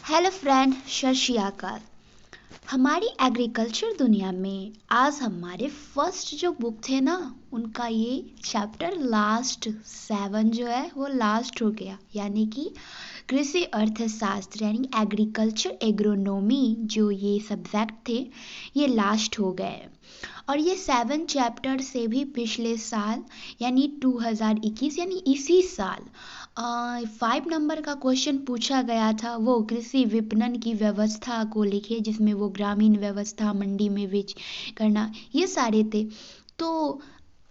Hello friend, सत श्री अकाल। हमारी एग्रीकल्चर दुनिया में आज हमारे फर्स्ट जो बुक थे ना, उनका ये चैप्टर लास्ट 7 जो है वो लास्ट हो गया। यानी कि कृषि अर्थशास्त्र यानी एग्रीकल्चर एग्रोनॉमी जो ये सब्जेक्ट थे ये लास्ट हो गए। और ये 7 चैप्टर से भी पिछले साल यानी 2021 यानी इसी साल 5 नंबर का क्वेश्चन पूछा गया था। वो कृषि विपणन की व्यवस्था को लिखे, जिसमें वो ग्रामीण व्यवस्था, मंडी में बेच करना, ये सारे थे। तो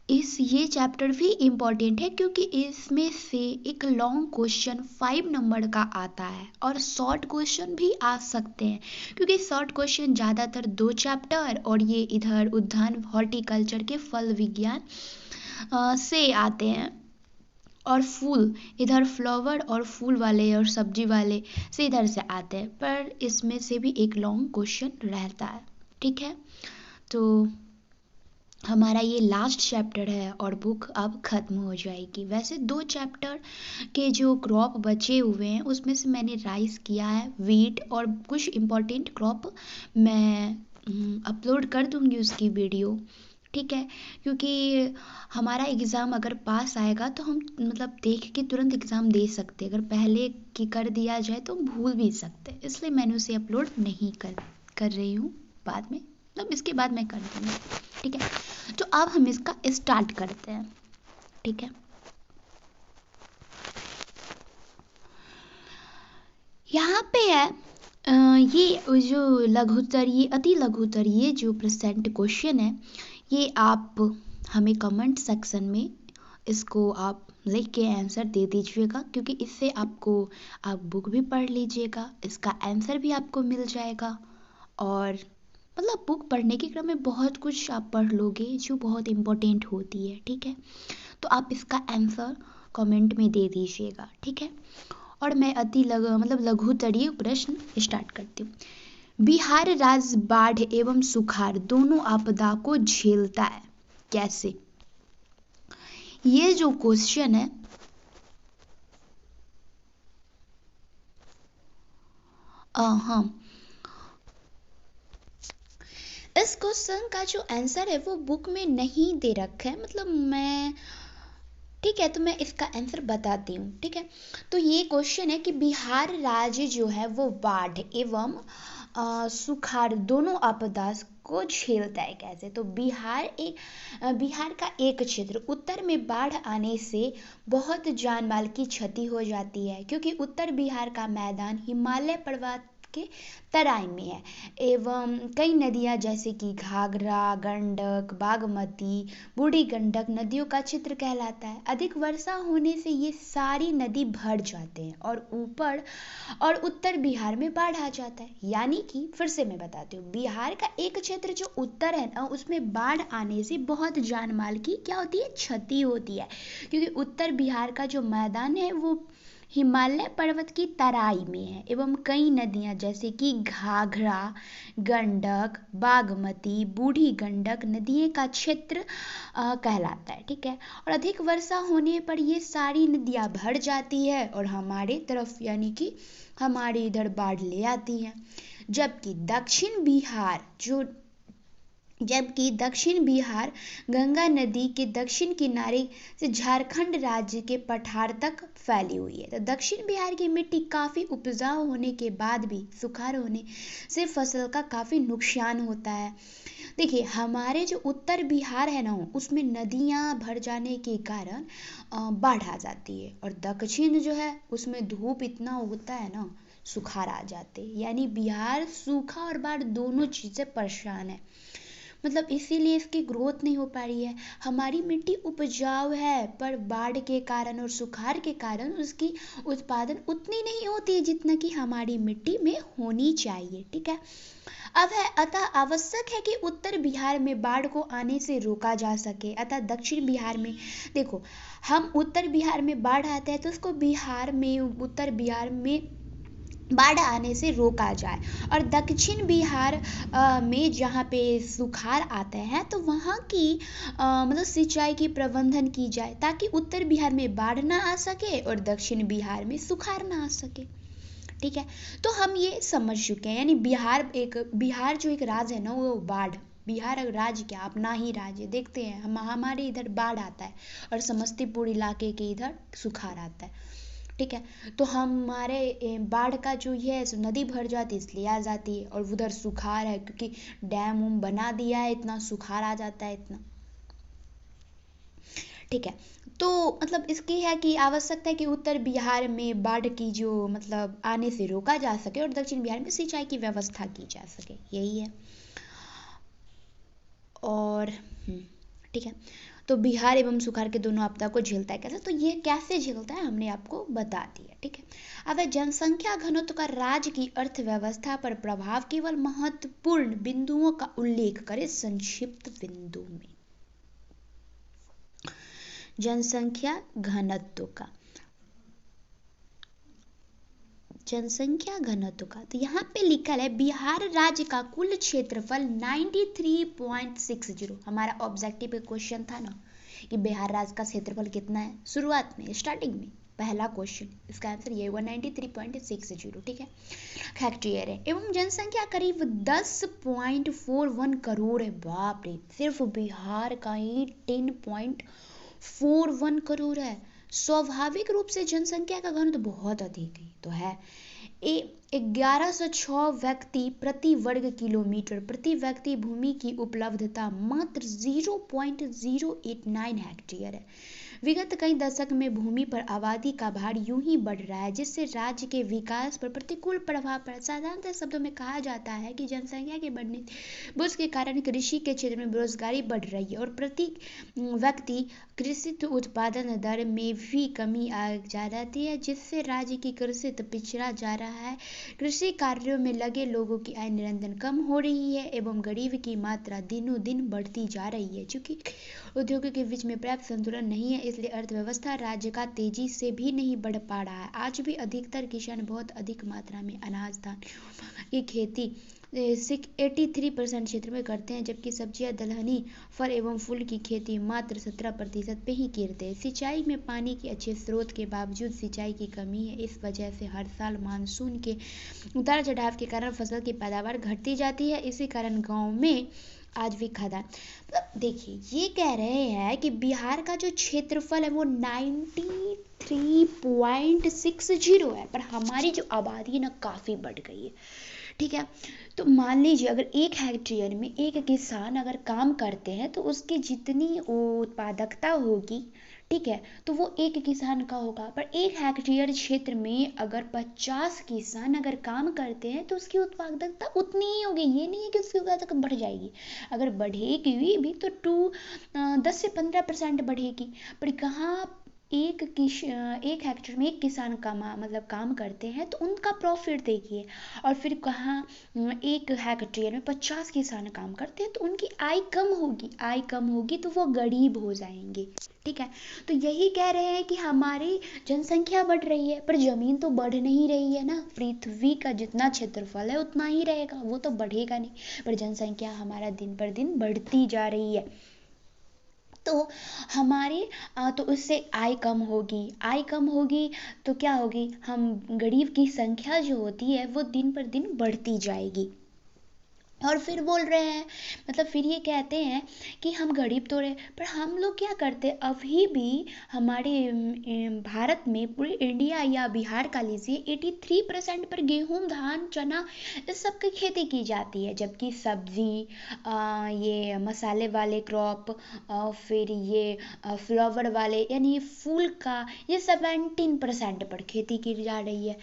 ये चैप्टर भी इम्पॉर्टेंट है क्योंकि इसमें से एक लॉन्ग क्वेश्चन 5 नंबर का आता है और शॉर्ट क्वेश्चन भी आ सकते हैं, क्योंकि शॉर्ट क्वेश्चन ज़्यादातर 2 चैप्टर और ये इधर उद्यान हॉर्टिकल्चर के फल विज्ञान से आते हैं, और फूल इधर फ्लावर और फूल वाले और सब्जी वाले से इधर से आते हैं। पर इसमें से भी एक लॉन्ग क्वेश्चन रहता है, ठीक है। तो हमारा ये लास्ट चैप्टर है और बुक अब ख़त्म हो जाएगी। वैसे 2 चैप्टर के जो क्रॉप बचे हुए हैं उसमें से मैंने राइस किया है, वीट और कुछ इम्पोर्टेंट क्रॉप मैं अपलोड कर दूंगी उसकी वीडियो, ठीक है। क्योंकि हमारा एग्ज़ाम अगर पास आएगा तो हम मतलब देख के तुरंत एग्ज़ाम दे सकते, अगर पहले की कर दिया जाए तो हम भूल भी सकते, इसलिए मैंने उसे अपलोड नहीं कर रही हूँ। बाद में मतलब इसके बाद मैं कर दूँगी, ठीक है। तो अब हम इसका स्टार्ट करते हैं, ठीक है। यहाँ पे है ये जो लघुत्तरीय अति लघुत्तरीय जो प्रेजेंट क्वेश्चन है, ये आप हमें कमेंट सेक्शन में इसको आप लिख के आंसर दे दीजिएगा, क्योंकि इससे आपको आप बुक भी पढ़ लीजिएगा, इसका आंसर भी आपको मिल जाएगा। और मतलब बुक पढ़ने के क्रम में बहुत कुछ आप पढ़ लोगे जो बहुत इम्पोर्टेंट होती है, ठीक है। तो आप इसका आंसर कमेंट में दे दीजिएगा, ठीक है। और मैं लघुत्तरीय प्रश्न स्टार्ट करती हूँ। बिहार राज्य बाढ़ एवं सुखाड़ दोनों आपदा को झेलता है, कैसे? ये जो क्वेश्चन है हाँ, इस क्वेश्चन का जो आंसर है वो बुक में नहीं दे रखा है, मतलब मैं, ठीक है, तो मैं इसका आंसर बताती हूँ, ठीक है। तो ये क्वेश्चन है कि बिहार राज्य जो है वो बाढ़ एवं सुखाड़ दोनों आपदा को झेलता है, कैसे? तो बिहार का एक क्षेत्र उत्तर में बाढ़ आने से बहुत जान माल की क्षति हो जाती है, क्योंकि उत्तर बिहार का मैदान हिमालय पर्वत के तराई में है एवं कई नदियां जैसे कि घाघरा, गंडक, बागमती, बूढ़ी गंडक नदियों का क्षेत्र कहलाता है। अधिक वर्षा होने से ये सारी नदी भर जाते हैं और उत्तर बिहार में बाढ़ आ जाता है। यानी कि फिर से मैं बताती हूँ, बिहार का एक क्षेत्र जो उत्तर है ना, उसमें बाढ़ आने से बहुत जान माल की क्या होती है, क्षति होती है, क्योंकि उत्तर बिहार का जो मैदान है वो हिमालय पर्वत की तराई में है एवं कई नदियां जैसे कि घाघरा, गंडक, बागमती, बूढ़ी गंडक नदियों का क्षेत्र कहलाता है, ठीक है। और अधिक वर्षा होने पर ये सारी नदियां भर जाती है और हमारे तरफ यानी कि हमारे इधर बाढ़ ले आती है। जबकि दक्षिण बिहार गंगा नदी के दक्षिण किनारे से झारखंड राज्य के पठार तक फैली हुई है। तो दक्षिण बिहार की मिट्टी काफ़ी उपजाऊ होने के बाद भी सुखाड़ होने से फसल का काफ़ी नुकसान होता है। देखिए, हमारे जो उत्तर बिहार है ना, उसमें नदियाँ भर जाने के कारण बाढ़ आ जाती है, और दक्षिण जो है उसमें धूप इतना होता है ना, सुखाड़ आ जाते हैं। यानी बिहार सूखा और बाढ़ दोनों चीज़ें परेशान है, मतलब इसीलिए इसकी ग्रोथ नहीं हो पा रही है। हमारी मिट्टी उपजाऊ है, पर बाढ़ के कारण और सुखाड़ के कारण उसकी उत्पादन उतनी नहीं होती है जितना कि हमारी मिट्टी में होनी चाहिए, ठीक है। अतः आवश्यक है कि उत्तर बिहार में बाढ़ को आने से रोका जा सके। अतः दक्षिण बिहार में, देखो, हम उत्तर बिहार में बाढ़ आता है तो उसको उत्तर बिहार में बाढ़ आने से रोका जाए, और दक्षिण बिहार में जहाँ पे सुखाड़ आते हैं तो वहाँ की मतलब सिंचाई की प्रबंधन की जाए, ताकि उत्तर बिहार में बाढ़ ना आ सके और दक्षिण बिहार में सुखाड़ ना आ सके, ठीक है, तो हम ये समझ चुके हैं, यानी बिहार जो एक राज्य है ना, वो बाढ़, बिहार अगर राज्य क्या अपना ही राज्य, देखते हैं हमारे इधर बाढ़ आता है और समस्तीपुर इलाके के इधर सुखाड़ आता है। ठीक है, तो हमारे बाढ़ का जो ये नदी भर जाती है इसलिए आ जाती है, और उधर सुखाड़ है क्योंकि डैम उम बना दिया है, इतना सुखाड़ आ जाता है इतना। ठीक है, तो मतलब इसकी है कि आवश्यकता है कि उत्तर बिहार में बाढ़ की जो मतलब आने से रोका जा सके और दक्षिण बिहार में सिंचाई की व्यवस्था की जा सके, यही है। और ठीक है, तो बिहार एवं सुखाड़ के दोनों आपदा को झेलता है कैसे, तो ये कैसे झेलता है हमने आपको बता दिया। ठीक है, अब जनसंख्या घनत्व का राज्य की अर्थव्यवस्था पर प्रभाव, केवल महत्वपूर्ण बिंदुओं का उल्लेख करें संक्षिप्त बिंदु में। जनसंख्या घनत्व का, जनसंख्या घनत्व का, तो यहाँ पे लिखा है बिहार राज्य का कुल क्षेत्रफल 93.60। हमारा ऑब्जेक्टिव का क्वेश्चन था ना कि बिहार राज्य का क्षेत्रफल कितना है, शुरुआत में स्टार्टिंग में पहला क्वेश्चन, इसका आंसर ये हुआ 93.60। ठीक है, हेक्टेयर है, एवं जनसंख्या करीब 10.41 करोड़ है। बाप रे, सिर्फ बिहार का ही 10.41 करोड़ है। स्वाभाविक रूप से जनसंख्या का घनत्व बहुत अधिक ही तो है। 1106 व्यक्ति प्रति वर्ग किलोमीटर, प्रति व्यक्ति भूमि की उपलब्धता मात्र 0.089 हेक्टेयर है। विगत कई दशक में भूमि पर आबादी का भार यूं ही बढ़ रहा है, जिससे राज्य के विकास पर प्रतिकूल प्रभाव पड़ा। साधारणतः शब्दों में कहा जाता है कि जनसंख्या के बढ़ने बोझ के कारण कृषि के क्षेत्र में बेरोजगारी बढ़ रही है और प्रति व्यक्ति कृषि उत्पादन दर में भी कमी आ जा रही है, जिससे राज्य की कृषि पिछड़ा जा रहा है। कृषि कार्यों में लगे लोगों की आय निरंतर कम हो रही है एवं गरीब की मात्रा दिनों दिन बढ़ती जा रही है। चूंकि उद्योगों के बीच में पर्याप्त संतुलन नहीं है, इसलिए अर्थव्यवस्था राज्य का तेजी से भी नहीं बढ़ पा रहा है। आज भी अधिकतर किसान बहुत अधिक मात्रा में अनाज धान की खेती 83% क्षेत्र में करते हैं, जबकि सब्जियां दलहनी फल एवं फूल की खेती मात्र 17% पे ही करते हैं। सिंचाई में पानी के अच्छे स्रोत के बावजूद सिंचाई की कमी है। इस वजह से हर साल मानसून के उतार चढ़ाव के कारण फसल की पैदावार घटती जाती है। इसी कारण गाँव में आज भी खाद्यान्न, मतलब देखिए ये कह रहे हैं कि बिहार का जो क्षेत्रफल है वो 93.60 है, पर हमारी जो आबादी है ना काफ़ी बढ़ गई है। ठीक है, तो मान लीजिए अगर 1 हेक्टेयर में एक किसान अगर काम करते हैं तो उसकी जितनी उत्पादकता होगी, ठीक है, तो वो एक किसान का होगा। पर 1 हेक्टेयर क्षेत्र में अगर 50 किसान अगर काम करते हैं तो उसकी उत्पादकता उतनी ही होगी। ये नहीं है कि उसकी उत्पादकता बढ़ जाएगी, अगर बढ़ेगी भी तो 10 से 15% बढ़ेगी। पर कहाँ एक हेक्टेयर में एक किसान का मतलब काम करते हैं तो उनका प्रॉफिट देखिए, और फिर कहाँ 1 हेक्टेयर में 50 किसान काम करते हैं तो उनकी आय कम होगी, आय कम होगी तो वो गरीब हो जाएंगे। ठीक है, तो यही कह रहे हैं कि हमारी जनसंख्या बढ़ रही है पर जमीन तो बढ़ नहीं रही है ना। पृथ्वी का जितना क्षेत्रफल है उतना ही रहेगा, वो तो बढ़ेगा नहीं, पर जनसंख्या हमारा दिन पर दिन बढ़ती जा रही है। तो हमारी तो उससे आय कम होगी, आय कम होगी तो क्या होगी, हम गरीब की संख्या जो होती है वो दिन पर दिन बढ़ती जाएगी। और फिर बोल रहे हैं, मतलब फिर ये कहते हैं कि हम गरीब तो रहे, पर हम लोग क्या करते हैं अभी भी हमारे भारत में, पूरे इंडिया या बिहार का लीजिए 83% पर गेहूं धान चना इस सब की खेती की जाती है, जबकि सब्जी ये मसाले वाले क्रॉप फिर ये फ्लावर वाले यानी फूल का ये 17% पर खेती की जा रही है।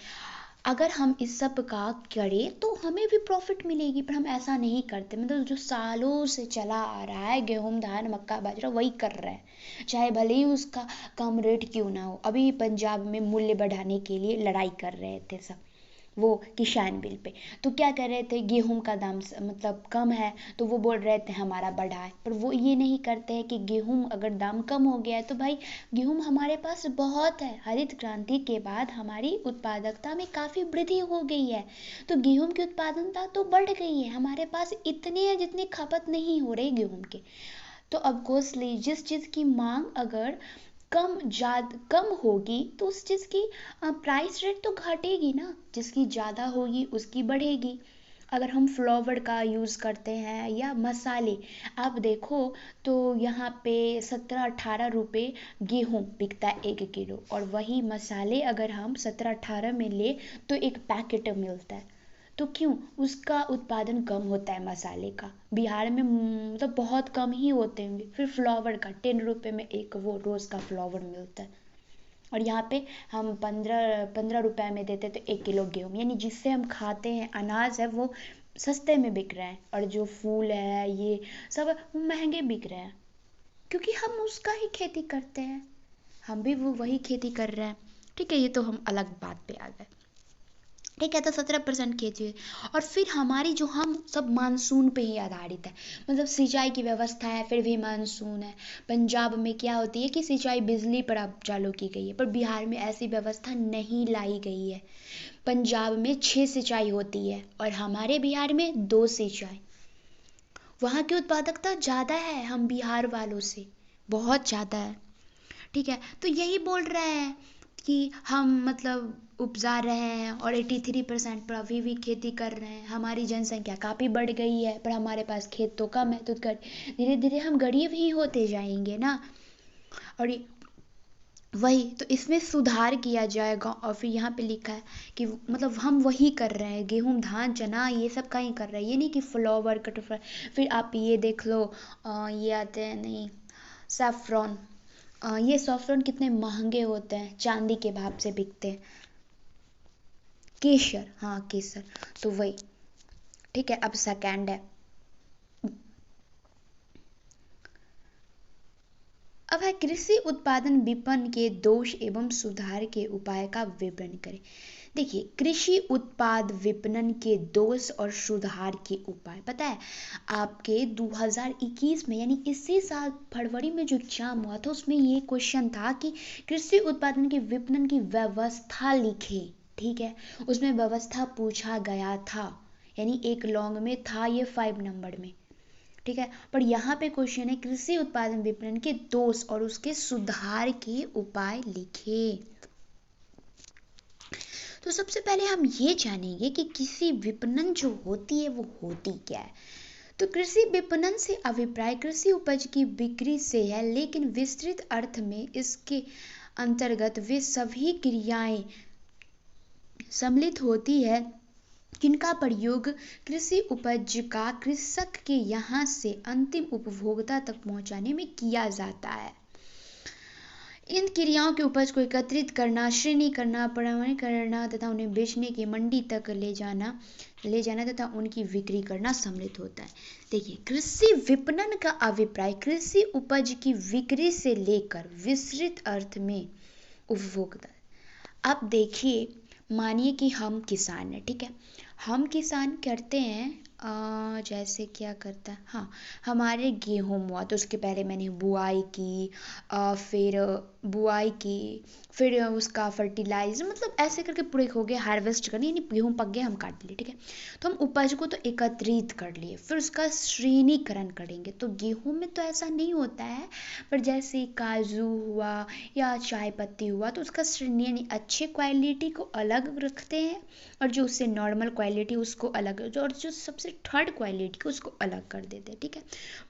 अगर हम इस सब का करें तो हमें भी प्रॉफिट मिलेगी, पर हम ऐसा नहीं करते। मतलब जो सालों से चला आ रहा है गेहूं धान मक्का बाजरा वही कर रहे हैं, चाहे भले ही उसका कम रेट क्यों ना हो। अभी पंजाब में मूल्य बढ़ाने के लिए लड़ाई कर रहे थे सब, वो किसान बिल पे, तो क्या कर रहे थे, गेहूं का दाम मतलब कम है तो वो बोल रहे थे हमारा बढ़ा है, पर वो ये नहीं करते हैं कि गेहूं अगर दाम कम हो गया है तो भाई गेहूं हमारे पास बहुत है। हरित क्रांति के बाद हमारी उत्पादकता में काफ़ी वृद्धि हो गई है, तो गेहूं की उत्पादकता तो बढ़ गई है, हमारे पास इतने है जितनी खपत नहीं हो रही गेहूं के। तो ऑफकोर्सली जिस चीज़ की मांग अगर कम होगी तो उस चीज़ की प्राइस रेट तो घटेगी ना, जिसकी ज़्यादा होगी उसकी बढ़ेगी। अगर हम फ्लावर का यूज़ करते हैं या मसाले, आप देखो तो यहाँ पे 17-18 रुपये गेहूँ बिकता है 1 किलो, और वही मसाले अगर हम 17-18 में ले तो एक पैकेट मिलता है। तो क्यों? उसका उत्पादन कम होता है मसाले का, बिहार में मतलब बहुत कम ही होते होंगे। फिर फ्लावर का 10 रुपये में एक वो रोज़ का फ्लावर मिलता है, और यहाँ पे हम 15-15 रुपये में देते तो 1 किलो गेहूँ, यानी जिससे हम खाते हैं अनाज है वो सस्ते में बिक रहे हैं, और जो फूल है ये सब वो महंगे बिक रहे हैं, क्योंकि हम उसका ही खेती करते हैं, हम भी वो वही खेती कर रहे हैं। ठीक है, ये तो हम अलग बात पे आ गए। ठीक है, तो 17% खेती हुई। और फिर हमारी जो हम सब मानसून पे ही आधारित है, मतलब सिंचाई की व्यवस्था है फिर भी मानसून है। पंजाब में क्या होती है कि सिंचाई बिजली पर अब चालू की गई है, पर बिहार में ऐसी व्यवस्था नहीं लाई गई है। पंजाब में 6 सिंचाई होती है और हमारे बिहार में 2 सिंचाई। वहाँ की उत्पादकता ज़्यादा है हम बिहार वालों से, बहुत ज़्यादा है। ठीक है, तो यही बोल रहे हैं कि हम मतलब उपजा रहे हैं और 83% पर अभी भी खेती कर रहे हैं। हमारी जनसंख्या काफ़ी बढ़ गई है पर हमारे पास खेत तो कम है, तो धीरे धीरे हम गरीब ही होते जाएंगे ना। और वही तो इसमें सुधार किया जाएगा। और फिर यहाँ पे लिखा है कि मतलब हम वही कर रहे हैं, गेहूँ धान चना ये सब का ही कर रहे हैं, ये नहीं कि फ्लावर कटफ्लावर। फिर आप ये देख लो, ये आते हैं नहीं, सैफरॉन। ये सैफरॉन कितने महंगे होते हैं, चांदी के भाव से बिकते हैं। केसर, हाँ केसर, तो वही। ठीक है, अब सेकंड है, अब है कृषि उत्पादन विपणन के दोष एवं सुधार के उपाय का विवरण करें। देखिए, कृषि उत्पाद विपणन के दोष और सुधार के उपाय, पता है आपके 2021 में, यानी इसी साल फरवरी में जो एग्जाम हुआ था उसमें ये क्वेश्चन था कि कृषि उत्पादन के विपणन की व्यवस्था लिखे। ठीक है, उसमें व्यवस्था पूछा गया था, यानी एक लॉन्ग में था ये 5 नंबर में। ठीक है, पर यहाँ पे क्वेश्चन है कृषि उत्पादन विपणन के दोष और उसके सुधार के उपाय लिखे। तो सबसे पहले हम ये जानेंगे कि कृषि विपणन जो होती है वो होती क्या है। तो कृषि विपणन से अभिप्राय कृषि उपज की बिक्री से है, लेकिन विस्तृत अर्थ में इसके अंतर्गत वे सभी क्रियाएं सम्मिलित होती है जिनका प्रयोग कृषि उपज का कृषक के यहाँ से अंतिम उपभोक्ता तक पहुँचाने में किया जाता है। इन क्रियाओं के उपज को एकत्रित करना, श्रेणी करना, प्रमाणित करना तथा उन्हें बेचने की मंडी तक ले जाना तथा उनकी बिक्री करना सम्मिलित होता है। देखिए, कृषि विपणन का अभिप्राय कृषि उपज की बिक्री से लेकर विस्तृत अर्थ में उपभोक्ता। अब देखिए, मानिए कि हम किसान हैं, ठीक है, हम किसान करते हैं जैसे क्या करता है, हाँ, हमारे गेहूँ हुआ तो उसके पहले मैंने बुआई की, फिर उसका फर्टिलाइजर, मतलब ऐसे करके पूरे हो गए, हार्वेस्ट करनी, यानी गेहूँ पक गया हम काट लिए। ठीक है, तो हम उपज को तो एकत्रित कर लिए, फिर उसका श्रेणीकरण करेंगे। तो गेहूँ में तो ऐसा नहीं होता है, पर जैसे काजू हुआ या चाय पत्ती हुआ तो उसका श्रेणी, यानी अच्छे क्वालिटी को अलग रखते हैं और जो उससे नॉर्मल क्वालिटी उसको अलग, और जो सबसे थर्ड क्वालिटी को उसको अलग कर देते हैं। ठीक है,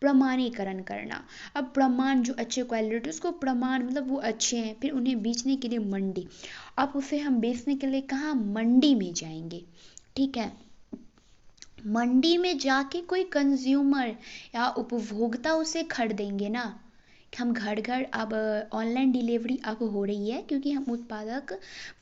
प्रमाणीकरण करना। अब प्रमाण, जो अच्छे क्वालिटी उसको प्रमाण, मतलब वो अच्छे हैं, फिर उन्हें बेचने के लिए मंडी। अब उसे हम बेचने के लिए कहाँ, मंडी में जाएंगे। ठीक है, मंडी में जाके कोई कंज्यूमर या उपभोक्ता उसे खरीदेंगे ना। हम घर घर अब ऑनलाइन डिलीवरी अब हो रही है, क्योंकि हम उत्पादक,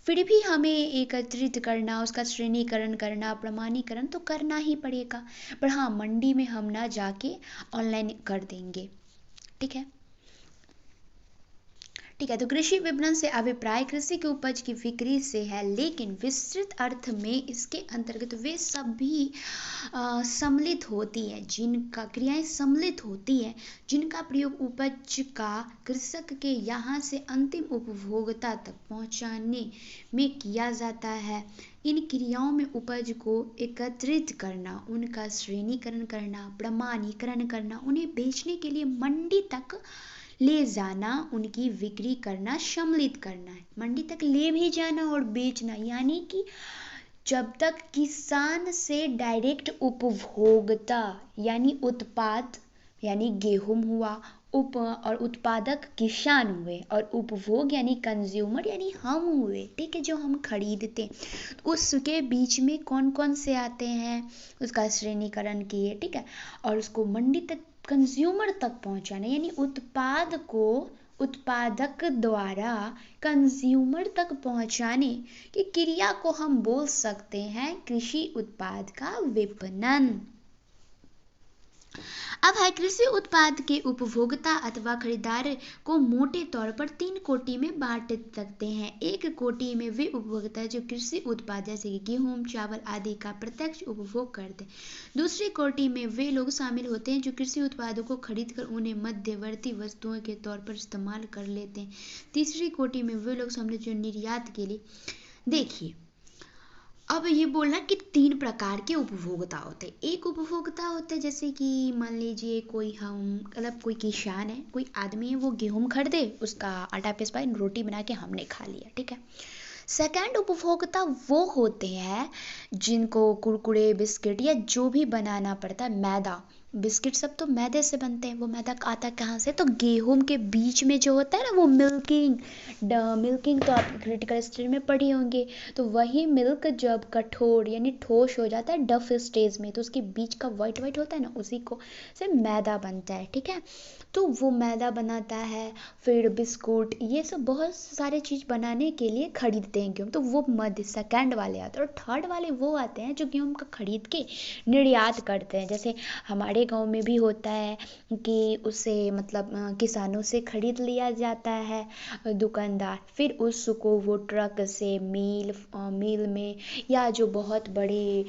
फिर भी हमें एकत्रित करना, उसका श्रेणीकरण करना, प्रमाणीकरण तो करना ही पड़ेगा। पर हाँ, मंडी में हम ना जाके ऑनलाइन कर देंगे। ठीक है, ठीक है, तो कृषि विपणन से अभिप्राय कृषि की उपज की बिक्री से है, लेकिन विस्तृत अर्थ में इसके अंतर्गत वे सभी सम्मिलित होती है, जिनका क्रियाएं सम्मिलित होती है जिनका प्रयोग उपज का कृषक के यहाँ से अंतिम उपभोक्ता तक पहुँचाने में किया जाता है। इन क्रियाओं में उपज को एकत्रित करना, उनका श्रेणीकरण करना, प्रमाणीकरण करना, उन्हें बेचने के लिए मंडी तक ले जाना, उनकी बिक्री करना, सम्मिलित करना है। मंडी तक ले भी जाना और बेचना, यानी कि जब तक किसान से डायरेक्ट उपभोक्ता यानी उत्पाद यानी गेहूं हुआ, और उत्पादक किसान हुए, और उपभोग यानी कंज्यूमर यानी हम हुए, ठीक है, जो हम खरीदते हैं, उसके बीच में कौन कौन से आते हैं उसका श्रेणीकरण किए, ठीक है। और उसको मंडी तक कंज्यूमर तक पहुंचाना, यानी उत्पाद को उत्पादक द्वारा कंज्यूमर तक पहुंचाने की क्रिया को हम बोल सकते हैं कृषि उत्पाद का विपणन। अब है कृषि उत्पाद के उपभोक्ता अथवा खरीदार को मोटे तौर पर 3 कोटि में बांट सकते हैं। एक कोटि में वे उपभोक्ता जो कृषि उत्पाद जैसे कि गेहूं, चावल आदि का प्रत्यक्ष उपभोग करते हैं। दूसरी कोटि में वे लोग शामिल होते हैं जो कृषि उत्पादों को खरीदकर उन्हें मध्यवर्ती वस्तुओं के तौर पर इस्तेमाल कर लेते हैं। तीसरी कोटि में वे लोग शामिल जो निर्यात के लिए। देखिए, अब ये बोलना कि 3 प्रकार के उपभोक्ता होते हैं। एक उपभोक्ता होते हैं जैसे कि मान लीजिए कोई कोई किसान है, कोई आदमी है, वो गेहूं खरीदे, उसका आटा पिसवाए, रोटी बना के हमने खा लिया, ठीक है। सेकंड उपभोक्ता वो होते हैं जिनको कुरकुरे, बिस्किट या जो भी बनाना पड़ता है, मैदा, बिस्किट सब तो मैदे से बनते हैं। वो मैदा आता कहाँ से? तो गेहूं के बीच में जो होता है ना, वो मिल्किंग तो आप क्रिटिकल स्टेज में पढ़े होंगे। तो वही मिल्क जब कठोर यानी ठोस हो जाता है डफ स्टेज में, तो उसके बीच का वाइट वाइट होता है ना, उसी को से मैदा बनता है, ठीक है। तो वो मैदा बनाता है, फिर बिस्कुट, ये सब बहुत सारे चीज़ बनाने के लिए खरीदते हैं गेहूँ। तो वो मध्य सेकंड वाले आते हैं। और थर्ड वाले वो आते हैं जो गेहूँ का खरीद के निर्यात करते हैं। जैसे हमारे गांव में भी होता है कि उसे मतलब किसानों से खरीद लिया जाता है दुकानदार, फिर उसको वो ट्रक से मिल में, या जो बहुत बड़े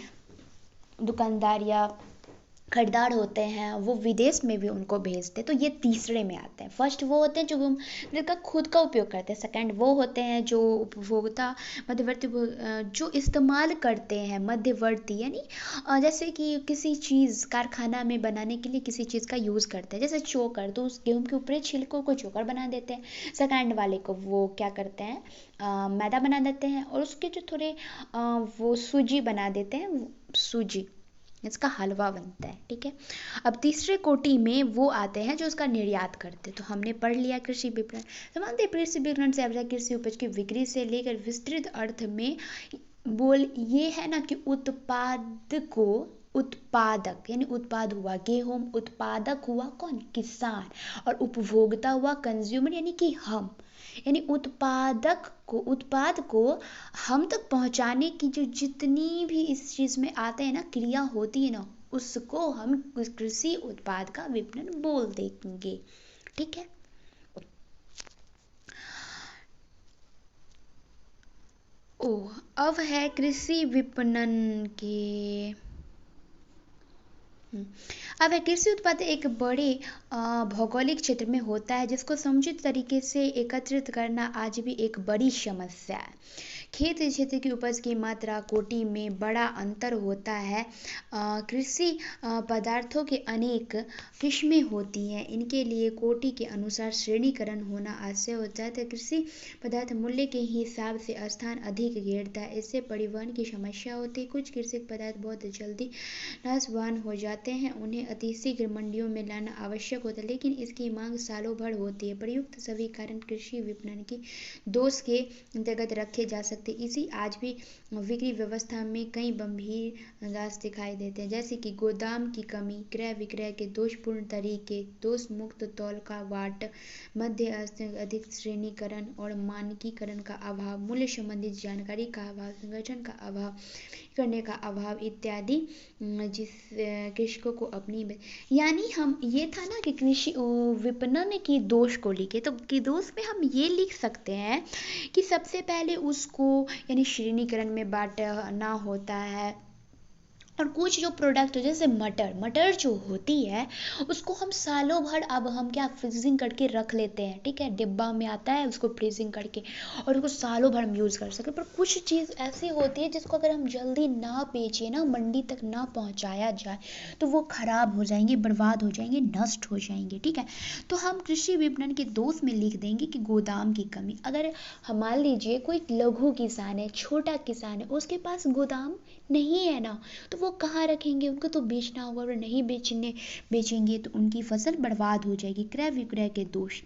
दुकानदार या खरीदार होते हैं वो विदेश में भी उनको भेजते हैं। तो ये तीसरे में आते हैं। फर्स्ट वो होते हैं जो जिनका खुद का उपयोग करते हैं। सेकंड वो होते हैं जो उपभोक्ता मध्यवर्ती जो इस्तेमाल करते हैं, मध्यवर्ती यानी जैसे कि किसी चीज़ कारखाना में बनाने के लिए किसी चीज़ का यूज़ करते हैं, जैसे चोकर, तो उस गेहूं के ऊपरी छिलकों को चोकर बना देते हैं। सेकंड वाले को वो क्या करते हैं, मैदा बना देते हैं, और उसके जो थोड़े वो सूजी बना देते हैं, सूजी, इसका हलवा बनता है, ठीक है। अब तीसरे कोटि में वो आते हैं जो उसका निर्यात करते हैं। तो हमने पढ़ लिया कृषि विपणन। तो मानते हैं कृषि विपणन से अभिप्राय कृषि उपज की बिक्री से लेकर विस्तृत अर्थ में बोल ये है ना कि उत्पाद को उत्पादक यानी उत्पाद हुआ गेहूं, उत्पादक हुआ कौन? किसान, और उपभोक्ता हुआ कंज्यूमर यानी कि हम, यानी उत्पाद को हम तक पहुंचाने की जो जितनी भी इस चीज में आते हैं ना, क्रिया होती है ना, उसको हम कृषि उत्पाद का विपणन बोल देंगे, ठीक है। अब है कृषि विपणन के अब कृषि उत्पाद एक बड़े भौगोलिक क्षेत्र में होता है जिसको समुचित तरीके से एकत्रित करना आज भी एक बड़ी समस्या है। खेत क्षेत्र की उपज की मात्रा कोटि में बड़ा अंतर होता है। कृषि पदार्थों के अनेक किस्में होती हैं, इनके लिए कोटि के अनुसार श्रेणीकरण होना आवश्यक होता है। तो कृषि पदार्थ मूल्य के हिसाब से स्थान अधिक घेरता है, इससे परिवहन की समस्या होती है। कुछ कृषि पदार्थ बहुत जल्दी नाशवान हो जाते हैं, उन्हें अतिशीघ्र मंडियों में लाना आवश्यक होता है, लेकिन इसकी मांग सालों भर होती है। प्रयुक्त सभी कारण कृषि विपणन की दोष के अंतर्गत रखे जा सकते। इसी आज भी बिक्री व्यवस्था में कई गंभीर दोष दिखाई देते हैं, जैसे कि गोदाम की कमी, क्रय विक्रय के दोषपूर्ण तरीके, दोष मुक्त तौल का बाट, मध्यस्थ अधिक श्रेणीकरण और मानकीकरण का अभाव, मूल्य संबंधित जानकारी का अभाव, संगठन का अभाव करने का अभाव इत्यादि, जिस कृषकों को अपनी यानी हम ये था ना कि कृषि विपणन की दोष को लिखे, तो कि दोष में हम ये लिख सकते हैं कि सबसे पहले उसको यानी श्रेणीकरण में बांटना होता है, और कुछ जो प्रोडक्ट जैसे मटर मटर जो होती है उसको हम सालों भर अब हम क्या फ्रीजिंग करके रख लेते हैं, ठीक है, डिब्बा में आता है उसको फ्रीजिंग करके और उसको सालों भर हम यूज़ कर सकें। पर कुछ चीज़ ऐसी होती है जिसको अगर हम जल्दी ना बेचें ना, मंडी तक ना पहुंचाया जाए तो वो खराब हो जाएंगे, बर्बाद हो जाएंगे, नष्ट हो जाएंगे, ठीक है। तो हम कृषि विपणन के दोष में लिख देंगे कि गोदाम की कमी। अगर हम मान लीजिए कोई लघु किसान है, छोटा किसान है, उसके पास गोदाम नहीं है ना, तो वो कहाँ रखेंगे, उनको तो बेचना होगा और नहीं बेचेंगे तो उनकी फसल बर्बाद हो जाएगी। क्रय विक्रय के दोष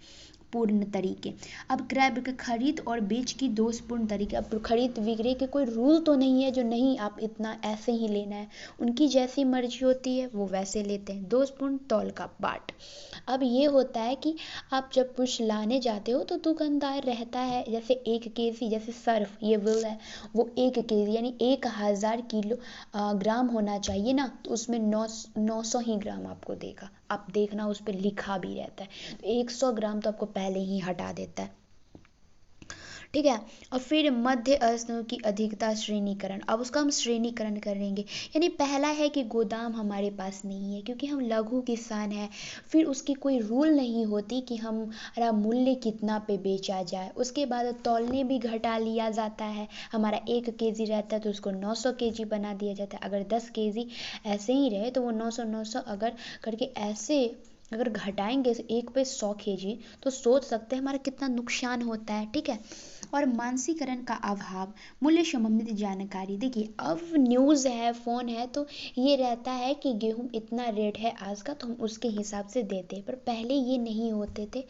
पूर्ण तरीके। अब क्रय विक्रय खरीद और बेच की दोषपूर्ण तरीके। अब खरीद विक्रय के कोई रूल तो नहीं है जो नहीं आप इतना ऐसे ही लेना है, उनकी जैसी मर्जी होती है वो वैसे लेते हैं। दोषपूर्ण तौल का बाट। अब ये होता है कि आप जब कुछ लाने जाते हो तो दुकानदार रहता है जैसे 1 kg, जैसे सर्फ ये बिल है वो 1 kg यानी 1000 किलो ग्राम होना चाहिए ना, तो उसमें 900 ही ग्राम आपको देगा। आप देखना उस पर लिखा भी रहता है, तो 100 ग्राम तो आपको पहले ही हटा देता है, ठीक है। और फिर मध्य स्तरों की अधिकता श्रेणीकरण। अब उसका हम श्रेणीकरण करेंगे, यानी पहला है कि गोदाम हमारे पास नहीं है क्योंकि हम लघु किसान हैं। फिर उसकी कोई रूल नहीं होती कि हमारा मूल्य कितना पे बेचा जाए। उसके बाद तौलने भी घटा लिया जाता है, हमारा 1 kg रहता है तो उसको 900 kg बना दिया जाता है। अगर 10 kg ऐसे ही रहे तो वो 900 अगर करके ऐसे अगर घटाएंगे 1 पे 100 kg तो सोच सकते हैं हमारा कितना नुकसान होता है, ठीक है। और मानसीकरण का अभाव, मूल्य संबंधित जानकारी। देखिए अब न्यूज़ है, फ़ोन है, तो ये रहता है कि गेहूं इतना रेट है आज का तो हम उसके हिसाब से देते हैं, पर पहले ये नहीं होते थे।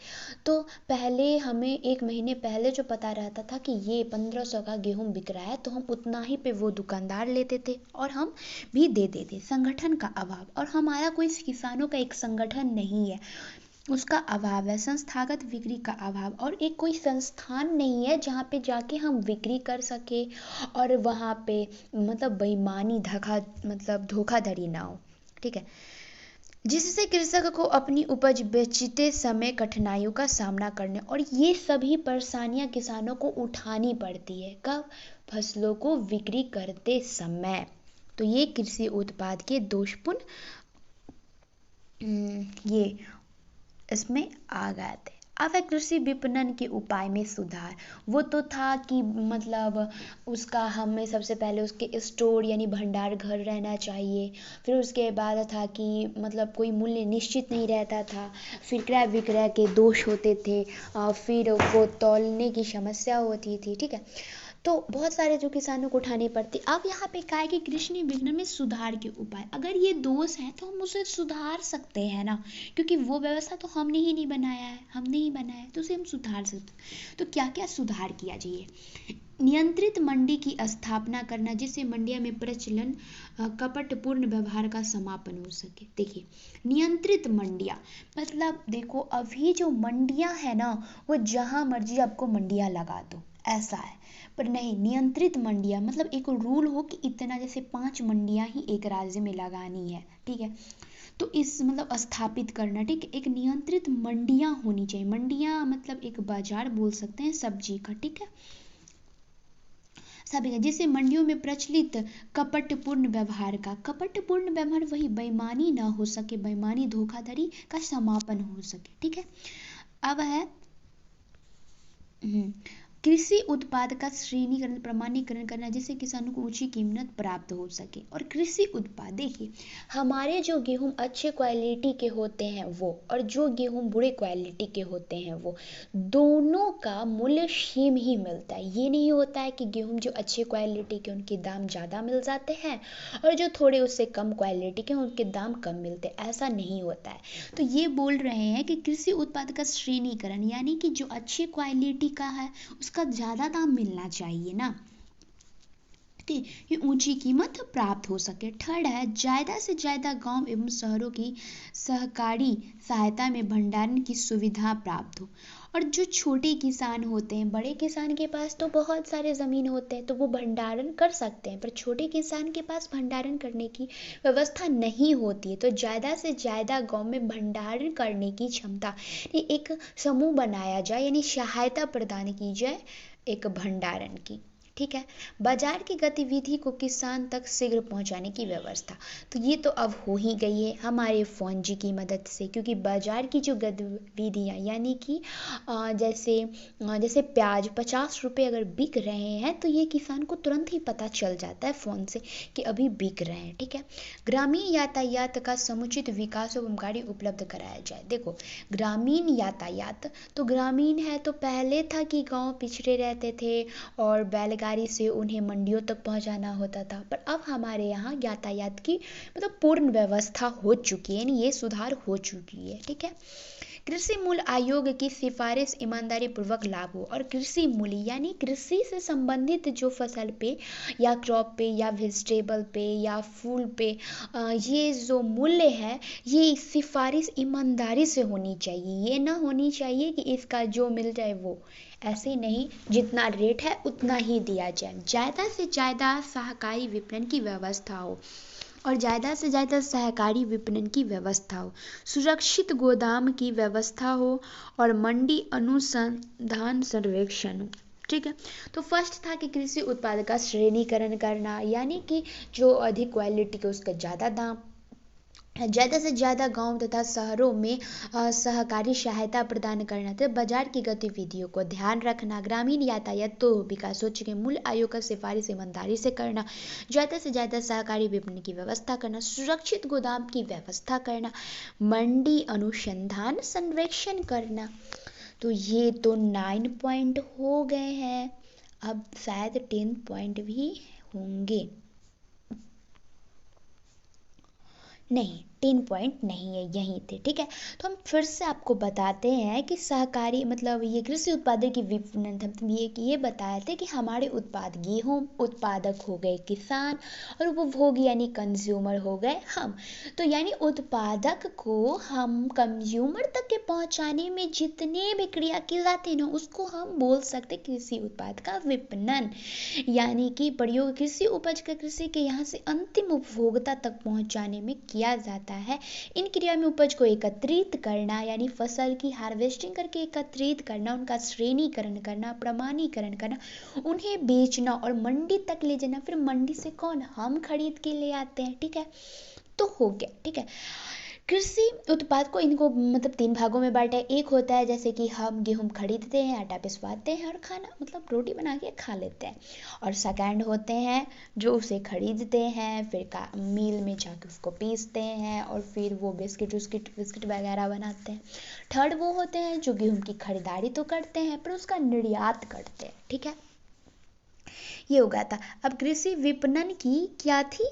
तो पहले हमें 1 महीने पहले जो पता रहता था कि ये 1500 का गेहूं बिक रहा है तो हम उतना ही पे वो दुकानदार लेते थे और हम भी देते थे। संगठन का अभाव, और हमारा कोई किसानों का एक संगठन नहीं है, उसका अभाव है। संस्थागत बिक्री का अभाव, और एक कोई संस्थान नहीं है जहाँ पे जाके हम बिक्री कर सके और वहाँ पे मतलब बेईमानी धोखाधड़ी ना हो, ठीक है, जिससे कृषक को अपनी उपज बेचते समय कठिनाइयों का सामना करने, और ये सभी परेशानियां किसानों को उठानी पड़ती है कब, फसलों को बिक्री करते समय। तो ये कृषि उत्पाद के दोषपूर्ण ये इसमें आ गए थे। अब है कृषि विपणन के उपाय में सुधार। वो तो था कि मतलब उसका हमें सबसे पहले उसके स्टोर यानी भंडार घर रहना चाहिए। फिर उसके बाद था कि मतलब कोई मूल्य निश्चित नहीं रहता था। फिर क्रय विक्रय के दोष होते थे। फिर वो तौलने की समस्या होती थी, ठीक है। तो बहुत सारे जो किसानों को उठाने पड़ते। अब यहाँ पे क्या है कि कृषि विपणन में सुधार के उपाय, अगर ये दोष है तो हम उसे सुधार सकते हैं ना, क्योंकि वो व्यवस्था तो हमने ही नहीं बनाया है, तो उसे हम सुधार सकते हैं। तो क्या क्या सुधार किया जाइए। नियंत्रित मंडी की स्थापना करना जिससे मंडिया में प्रचलन कपटपूर्ण व्यवहार का समापन हो सके। देखिए नियंत्रित मंडिया मतलब देखो अभी जो मंडियां है ना वो जहां मर्जी आपको मंडियां लगा दो ऐसा है, पर नहीं, नियंत्रित मंडियां मतलब एक रूल हो कि इतना, जैसे 5 मंडियां ही एक राज्य में लगानी है, ठीक है। तो इस मतलब स्थापित करना, ठीक है, एक नियंत्रित मंडियां होनी चाहिए। मंडियां मतलब एक बाजार बोल सकते हैं सब्जी का, ठीक है, सभी का, जिससे मंडियों में प्रचलित कपटपूर्ण व्यवहार का, कपटपूर्ण व्यवहार वही बेईमानी ना हो सके, बेईमानी धोखाधड़ी का समापन हो सके, ठीक है। अब है कृषि उत्पाद का श्रेणीकरण प्रमाणीकरण करना जिससे किसानों को ऊंची कीमत प्राप्त हो सके। और कृषि उत्पाद देखिए हमारे जो गेहूं अच्छे क्वालिटी के होते हैं वो, और जो गेहूं बुरे क्वालिटी के होते हैं वो, दोनों का मूल्य सेम ही मिलता है। ये नहीं होता है कि गेहूं जो अच्छे क्वालिटी के उनके दाम ज़्यादा मिल जाते हैं और जो थोड़े उससे कम क्वालिटी के उनके दाम कम मिलते, ऐसा नहीं होता है। तो ये बोल रहे हैं कि कृषि उत्पाद का श्रेणीकरण यानी कि जो अच्छी क्वालिटी का है उसका ज़्यादा दाम मिलना चाहिए ना, ठीक, ये ऊंची कीमत प्राप्त हो सके। थर्ड है ज़्यादा से ज़्यादा गांव एवं शहरों की सहकारी सहायता में भंडारण की सुविधा प्राप्त हो। और जो छोटे किसान होते हैं, बड़े किसान के पास तो बहुत सारे ज़मीन होते हैं तो वो भंडारण कर सकते हैं, पर छोटे किसान के पास भंडारण करने की व्यवस्था नहीं होती है। तो ज़्यादा से ज़्यादा गांव में भंडारण करने की क्षमता, ये एक समूह बनाया जाए यानी सहायता प्रदान की जाए एक भंडारण की, ठीक है। बाजार की गतिविधि को किसान तक शीघ्र पहुंचाने की व्यवस्था, तो ये तो अब हो ही गई है हमारे फोन जी की मदद से, क्योंकि बाजार की जो गतिविधियाँ यानी कि जैसे प्याज 50 रुपये अगर बिक रहे हैं तो ये किसान को तुरंत ही पता चल जाता है फ़ोन से कि अभी बिक रहे हैं, ठीक है। ग्रामीण यातायात का समुचित विकास एवं गाड़ी उपलब्ध कराया जाए। देखो, ग्रामीण यातायात तो ग्रामीण है तो पहले था कि गांव पिछड़े रहते थे और बैलगाड़ी से उन्हें मंडियों तक पहुंचाना होता था, पर अब हमारे यहाँ यातायात की मतलब पूर्ण व्यवस्था हो चुकी है, यानी ये सुधार हो चुकी है, ठीक है। कृषि मूल्य आयोग की सिफारिश ईमानदारी पूर्वक लागू, और कृषि मूल्य यानी कृषि से संबंधित जो फसल पे या क्रॉप पे या वेजिटेबल पे या फूल पे ये जो मूल्य है ये सिफारिश ईमानदारी से होनी चाहिए। ये ना होनी चाहिए कि इसका जो मिल जाए वो, ऐसे नहीं, जितना रेट है उतना ही दिया जाए। ज़्यादा से ज़्यादा सहकारी विपणन की व्यवस्था हो, और ज़्यादा से ज़्यादा सहकारी विपणन की व्यवस्था हो, सुरक्षित गोदाम की व्यवस्था हो, और मंडी अनुसंधान सर्वेक्षण हो, ठीक है। तो फर्स्ट था कि कृषि उत्पाद का श्रेणीकरण करना, यानी कि जो अधिक क्वालिटी के उसका ज़्यादा दाम, ज़्यादा से ज़्यादा गांव तथा शहरों में सहकारी सहायता प्रदान करना, तो बाजार की गतिविधियों को ध्यान रखना, ग्रामीण यातायात तो विकास हो चुके, मूल्य आयोग का सिफारिश ईमानदारी से करना, ज़्यादा से ज़्यादा सहकारी विपणन की व्यवस्था करना, सुरक्षित गोदाम की व्यवस्था करना, मंडी अनुसंधान सर्वेक्षण करना। तो ये तो 9 पॉइंट हो गए हैं, अब शायद 10 पॉइंट भी होंगे। नहीं, 10 पॉइंट नहीं है, यहीं थे, ठीक है। तो हम फिर से आपको बताते हैं कि सहकारी मतलब ये कृषि उत्पादन की विपणन, हम ये बताए थे कि हमारे उत्पाद गेहूं उत्पादक हो गए किसान, और उपभोग यानी कंज्यूमर हो गए हम। तो यानी उत्पादक को हम कंज्यूमर तक के पहुंचाने में जितने भी क्रिया की जाती है ना, उसको हम बोल सकते कृषि उत्पाद का विपणन, यानी कि प्रयोग कृषि उपज का कृषि के यहाँ से अंतिम उपभोक्ता तक पहुंचाने में किया जाता है। इन क्रिया में उपज को एकत्रित करना, यानी फसल की हार्वेस्टिंग करके एकत्रित करना, उनका श्रेणीकरण करना, प्रमाणीकरण करना, उन्हें बेचना और मंडी तक ले जाना, फिर मंडी से कौन, हम खरीद के ले आते हैं, ठीक है। तो हो गया, ठीक है। कृषि उत्पाद को इनको मतलब 3 भागों में बांटा है। एक होता है जैसे कि हम गेहूं खरीदते हैं, आटा पिसवाते हैं और खाना मतलब रोटी बना के खा लेते हैं, और सेकंड होते हैं जो उसे खरीदते हैं, फिर मिल में जाके उसको पीसते हैं और फिर वो बिस्किट वगैरह बनाते हैं। थर्ड वो होते हैं जो गेहूं की खरीदारी तो करते हैं पर उसका निर्यात करते हैं, ठीक है। ये हो गया था। अब कृषि विपणन की क्या थी,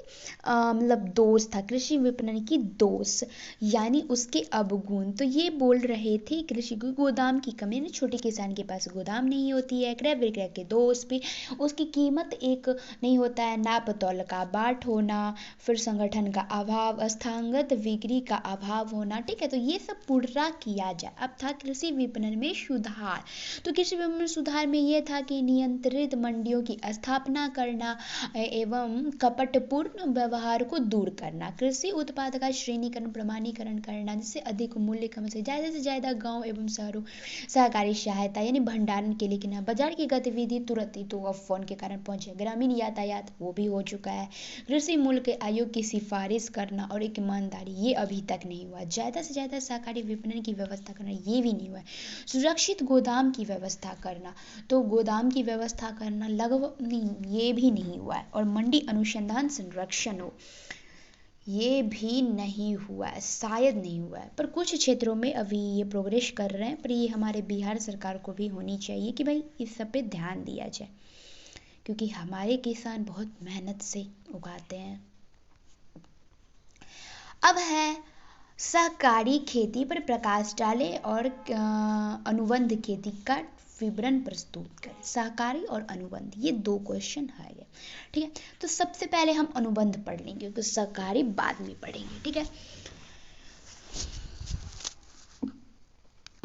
मतलब दोष था, कृषि विपणन की दोष यानी उसके अवगुण। तो ये बोल रहे थे कृषि की गोदाम की कमी, यानी छोटे किसान के पास गोदाम नहीं होती है। क्रय विक्रय के दोष भी, उसकी कीमत एक नहीं होता है, नाप तौल का बाट होना, फिर संगठन का अभाव, स्थानगत बिक्री का अभाव होना, ठीक है। तो ये सब पूरा किया जाए। अब था कृषि विपणन में सुधार। तो कृषि विपणन में सुधार में यह था कि नियंत्रित मंडियों की स्थापना करना एवं कपटपूर्ण व्यवहार को दूर करना, कृषि उत्पाद का श्रेणीकरण प्रमाणीकरण करना, जिससे अधिक मूल्य कम से ज़्यादा गांव एवं शहरों सहकारी सहायता यानी भंडारण के लिए किना, बाजार की गतिविधि तुरंत ही तो अब फोन के कारण पहुंचे, ग्रामीण यातायात वो भी हो चुका है, कृषि मूल्य के आयोग की सिफारिश करना और एक ईमानदारी ये अभी तक नहीं हुआ, ज़्यादा से ज़्यादा सहकारी विपणन की व्यवस्था करना ये भी नहीं हुआ, सुरक्षित गोदाम की व्यवस्था करना, तो गोदाम की व्यवस्था करना लगभग नहीं, ये भी नहीं हुआ है, और मंडी अनुसंधान संरक्षण हो ये भी नहीं हुआ है, शायद नहीं हुआ है, पर कुछ क्षेत्रों में अभी ये प्रोग्रेस कर रहे हैं। पर ये हमारे बिहार सरकार को भी होनी चाहिए कि भाई इस सब पे ध्यान दिया जाए, क्योंकि हमारे किसान बहुत मेहनत से उगाते हैं। अब है सहकारी खेती पर प्रकाश डाले और अनुबंध खेती का विवरण प्रस्तुत करें। सहकारी और अनुबंध ये 2 क्वेश्चन है, ठीक है। तो सबसे पहले हम अनुबंध पढ़ लेंगे क्योंकि सहकारी बाद में पढ़ेंगे, ठीक है।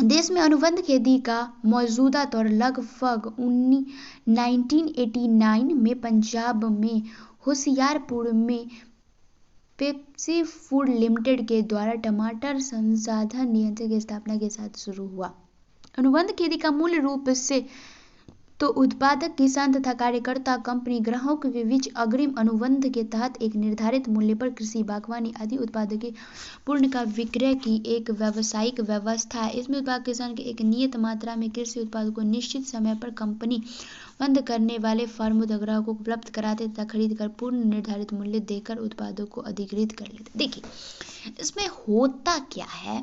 देश में अनुबंध खेती का मौजूदा दौर लगभग 1989 में पंजाब में होशियारपुर में पेप्सी फूड लिमिटेड के द्वारा टमाटर संसाधन नियंत्रण की स्थापना के साथ शुरू हुआ। अनुबंध खेती का मूल रूप से तो उत्पादक, किसान तथा कार्यकर्ता, कंपनी, ग्राहकों के बीच अग्रिम अनुबंध के तहत एक निर्धारित मूल्य पर कृषि, बागवानी आदि उत्पादों के पूर्ण का विक्रय की एक व्यावसायिक व्यवस्था है। इसमें उत्पादक किसान के एक नियत मात्रा में कृषि उत्पादों को निश्चित समय पर कंपनी बंद करने वाले फर्मों तथा ग्राहकों को उपलब्ध कराते तथा खरीद कर पूर्ण निर्धारित मूल्य देकर उत्पादों को अधिकृत कर लेते। देखिए इसमें होता क्या है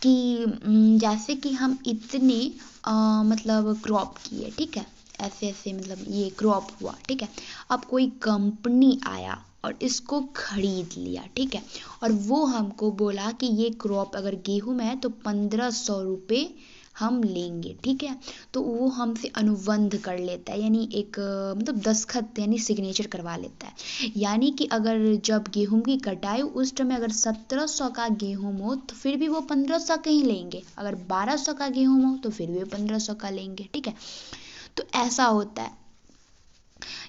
कि जैसे कि हम इतने मतलब क्रॉप किए, ठीक है, ऐसे ऐसे मतलब ये क्रॉप हुआ, ठीक है। अब कोई कंपनी आया और इसको खरीद लिया, ठीक है, और वो हमको बोला कि ये क्रॉप अगर गेहूं में है तो 1500 रुपये हम लेंगे, ठीक है। तो वो हमसे अनुबंध कर लेता है, यानी एक मतलब दस्तखत यानी सिग्नेचर करवा लेता है। यानी कि अगर जब गेहूं की कटाई उस टाइम अगर 1700 का गेहूं हो तो फिर भी वो 1500 का ही लेंगे, अगर 1200 का गेहूं हो तो फिर भी 1500 का लेंगे, ठीक है। तो ऐसा होता है,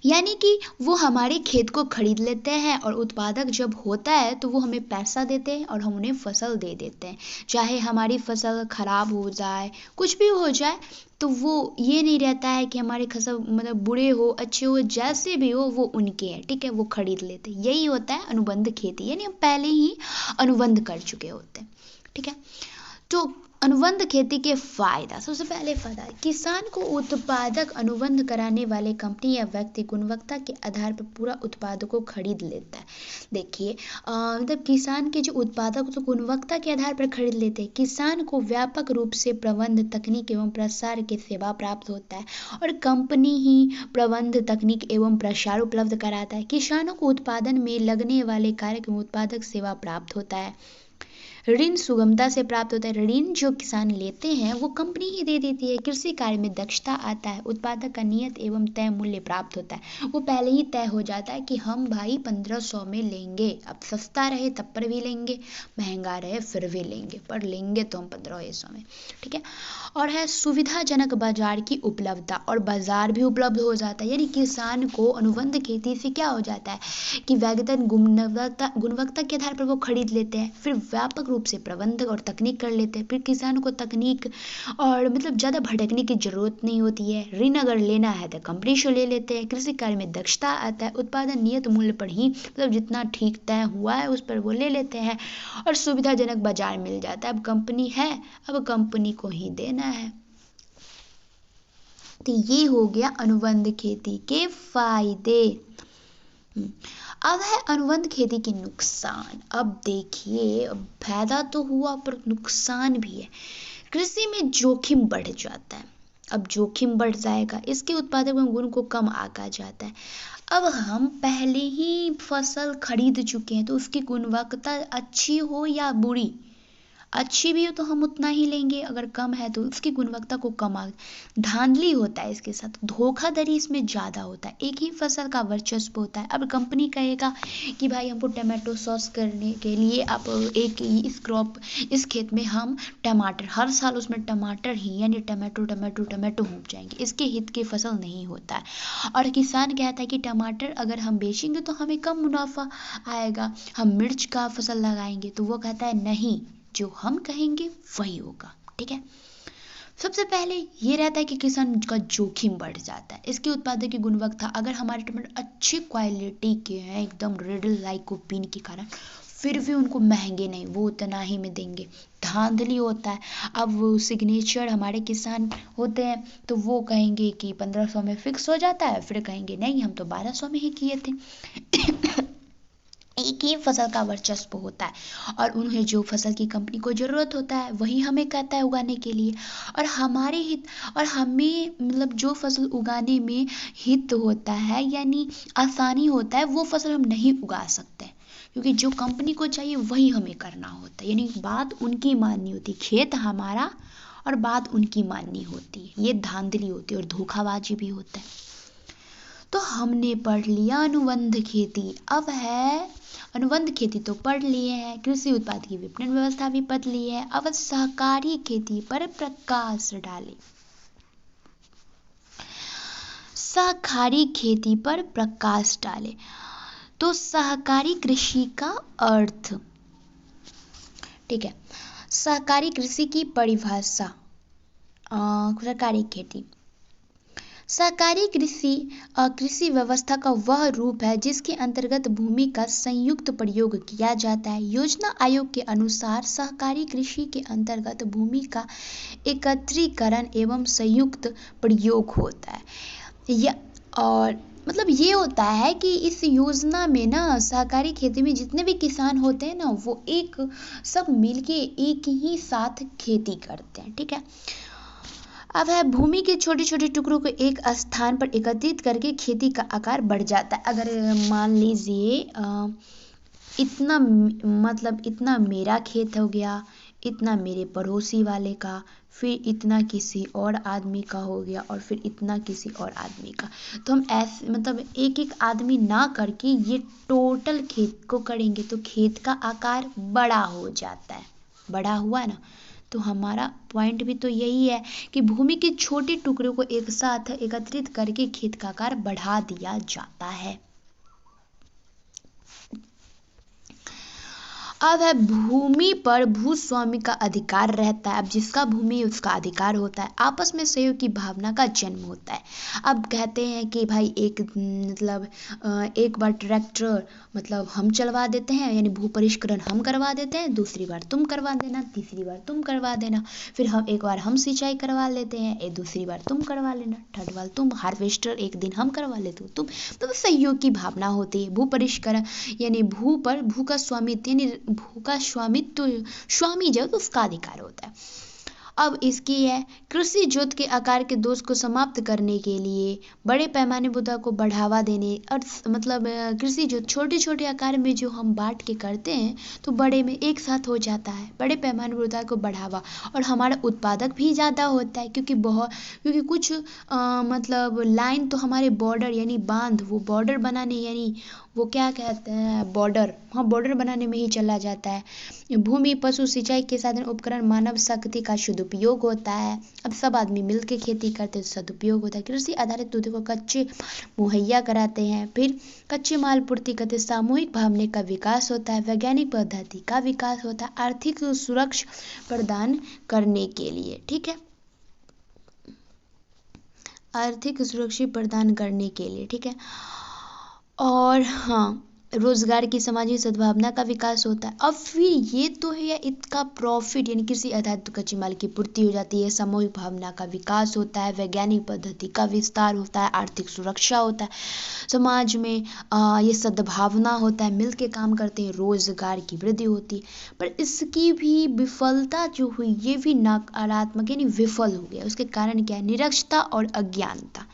यानी कि वो हमारे खेत को खरीद लेते हैं और उत्पादक जब होता है तो वो हमें पैसा देते हैं और हम उन्हें फसल दे देते हैं। चाहे हमारी फसल खराब हो जाए, कुछ भी हो जाए, तो वो ये नहीं रहता है कि हमारे फसल मतलब बुरे हो अच्छे हो जैसे भी हो वो उनके हैं, ठीक है, वो खरीद लेते हैं। यही होता है अनुबंध खेती, यानी हम पहले ही अनुबंध कर चुके होते हैं, ठीक है। तो अनुबंध खेती के फायदा, सबसे पहले फायदा है किसान को उत्पादक अनुबंध कराने वाले कंपनी या व्यक्ति गुणवत्ता के आधार पर पूरा उत्पादों को खरीद लेता है। देखिए मतलब किसान के जो उत्पादक तो गुणवत्ता के आधार पर खरीद लेते हैं। किसान को व्यापक रूप से प्रबंध, तकनीक एवं प्रसार की सेवा प्राप्त होता है और कंपनी ही प्रबंध, तकनीक एवं प्रसार उपलब्ध कराता है। किसानों को उत्पादन में लगने वाले कार्य एवं उत्पादक सेवा प्राप्त होता है। ऋण सुगमता से प्राप्त होता है, ऋण जो किसान लेते हैं वो कंपनी ही दे देती है। कृषि कार्य में दक्षता आता है, उत्पादक का नियत एवं तय मूल्य प्राप्त होता है। वो पहले ही तय हो जाता है कि हम भाई 1500 में लेंगे, अब सस्ता रहे तब पर भी लेंगे, महंगा रहे फिर भी लेंगे, पर लेंगे तो हम 1500 में, ठीक है। और है सुविधाजनक बाजार की उपलब्धता, और बाजार भी उपलब्ध हो जाता है। यानी किसान को अनुबंध खेती से क्या हो जाता है कि व्यक्तिगत गुणवत्ता के आधार पर वो खरीद लेते हैं, फिर व्यापक रूप से प्रबंध और तकनीक कर लेते हैं। फिर किसानों को तकनीक और मतलब ज़्यादा भटकने की जरूरत नहीं होती है। ऋण अगर लेना है तो कंपनी से ले लेते हैं। कृषि कार्य में दक्षता आता है, उत्पादन नियत मूल्य पर ही मतलब जितना ठीक तय हुआ है उस पर वो ले लेते हैं और सुविधाजनक बाजार मिल जाता है। अब कंपनी है, अब कंपनी को ही देना है। तो ये हो गया अनुबंध खेती के फायदे। अब है अनुबंध खेती के नुकसान। अब देखिए फायदा तो हुआ पर नुकसान भी है। कृषि में जोखिम बढ़ जाता है। अब जोखिम बढ़ जाएगा, इसके उत्पादक गुण को कम आंका जाता है। अब हम पहले ही फसल खरीद चुके हैं तो उसकी गुणवत्ता अच्छी हो या बुरी, अच्छी भी हो तो हम उतना ही लेंगे, अगर कम है तो उसकी गुणवत्ता को कम धांधली होता है, इसके साथ धोखाधड़ी इसमें ज़्यादा होता है। एक ही फसल का वर्चस्व होता है। अब कंपनी कहेगा कि भाई हमको टमाटो सॉस करने के लिए आप एक इस क्रॉप इस खेत में हम टमाटर हर साल उसमें टमाटर ही यानी टमाटो टमाटो टमाटो हो जाएंगे, इसके हित की फसल नहीं होता है। और किसान कहता है कि टमाटर अगर हम बेचेंगे तो हमें कम मुनाफा आएगा, हम मिर्च का फसल लगाएंगे, तो वो कहता है नहीं, जो हम कहेंगे वही होगा, ठीक है। सबसे पहले ये रहता है कि किसान का जोखिम बढ़ जाता है। इसके उत्पादन की गुणवत्ता, अगर हमारे टमाटर अच्छी क्वालिटी के हैं एकदम रेड लाइकोपीन के कारण, फिर भी उनको महंगे नहीं, वो उतना ही में देंगे। धांधली होता है। अब वो सिग्नेचर हमारे किसान होते हैं तो वो कहेंगे कि 1500 में फिक्स हो जाता है, फिर कहेंगे नहीं हम तो 1200 में ही किए थे। एक ही फसल का वर्चस्व होता है और उन्हें जो फसल की कंपनी को जरूरत होता है वही हमें कहता है उगाने के लिए, और हमारे हित और हमें मतलब जो फसल उगाने में हित होता है यानी आसानी होता है वो फसल हम नहीं उगा सकते, क्योंकि जो कंपनी को चाहिए वही हमें करना होता है। यानी बात उनकी माननी होती, खेत हमारा और बात उनकी माननी होती है। ये धांधली होती है और धोखाबाजी भी होता है। तो हमने पढ़ लिया अनुबंध खेती। अब है अनुबंध खेती तो पढ़ लिए हैं, कृषि उत्पाद की विपणन व्यवस्था भी पढ़ ली है। अब सहकारी खेती पर प्रकाश डालें। सहकारी खेती पर प्रकाश डालें तो सहकारी कृषि का अर्थ, ठीक है। सहकारी कृषि की परिभाषा, सहकारी खेती सहकारी कृषि व्यवस्था का वह रूप है जिसके अंतर्गत भूमि का संयुक्त प्रयोग किया जाता है। योजना आयोग के अनुसार सहकारी कृषि के अंतर्गत भूमि का एकत्रीकरण एवं संयुक्त प्रयोग होता है। और मतलब ये होता है कि इस योजना में ना सहकारी खेती में जितने भी किसान होते हैं ना, वो सब मिलके एक ही साथ खेती करते हैं। ठीक है। अब है भूमि के छोटे छोटे टुकड़ों को एक स्थान पर एकत्रित करके खेती का आकार बढ़ जाता है। अगर मान लीजिए इतना मेरा खेत हो गया, इतना मेरे पड़ोसी वाले का, फिर इतना किसी और आदमी का हो गया, और फिर इतना किसी और आदमी का। तो हम ऐसे एक एक आदमी ना करके ये टोटल खेत को करेंगे तो खेत का आकार बड़ा हो जाता है। बड़ा हुआ ना, तो हमारा पॉइंट भी तो यही है कि भूमि के छोटे टुकड़ों को एक साथ एकत्रित करके खेत का आकार बढ़ा दिया जाता है। अब है भूमि पर भूस्वामी का अधिकार रहता है। अब जिसका भूमि उसका अधिकार होता है। आपस में सहयोग की भावना का जन्म होता है। अब कहते हैं कि भाई एक बार ट्रैक्टर हम चलवा देते हैं, यानी भू परिष्करण हम करवा देते हैं, दूसरी बार तुम करवा देना, तीसरी बार तुम करवा देना, फिर एक बार हम सिंचाई करवा लेते हैं, दूसरी बार तुम करवा लेना, थर्ड बार तुम, हार्वेस्टर एक दिन हम करवा लेते हो तुम। तो सहयोग की भावना होती है। भू परिष्करण यानी भू का स्वामित्व, यानी भू का स्वामी जो उसका अधिकार होता है। अब इसकी है कृषि जोत के आकार के दोष को समाप्त करने के लिए बड़े पैमाने बुदा को बढ़ावा देने, और कृषि जोत छोटे छोटे आकार में जो हम बांट के करते हैं तो बड़े में एक साथ हो जाता है। बड़े पैमाने बुदा को बढ़ावा, और हमारा उत्पादक भी ज़्यादा होता है, क्योंकि कुछ लाइन तो हमारे बॉर्डर यानी बांध, वो बॉर्डर बनाने, यानी वो क्या कहते हैं, बॉर्डर, हाँ बॉर्डर बनाने में ही चला जाता है। भूमि, पशु, सिंचाई के साधन, उपकरण, मानव शक्ति का सदुपयोग होता है। अब सब आदमी मिलकर खेती करते तो सदुपयोग होता है। कृषि आधारित उद्योग को कच्चे मुहैया कराते हैं, फिर कच्चे माल पूर्ति करते, सामूहिक भावना का विकास होता है, वैज्ञानिक पद्धति का विकास होता है, आर्थिक सुरक्षा प्रदान करने के लिए। ठीक है, आर्थिक सुरक्षा प्रदान करने के लिए। ठीक है, और हाँ, रोजगार की सामाजिक सद्भावना का विकास होता है। अब फिर ये तो है या इसका प्रॉफिट, यानी कृषि आधारित कच्चे माल की पूर्ति हो जाती है, सामूहिक भावना का विकास होता है, वैज्ञानिक पद्धति का विस्तार होता है, आर्थिक सुरक्षा होता है, समाज में ये सद्भावना होता है, मिल के काम करते हैं, रोजगार की वृद्धि होती है। पर इसकी भी विफलता जो हुई, ये भी नकारात्मक यानी विफल हो गया। उसके कारण क्या है, निरक्षरता और अज्ञानता,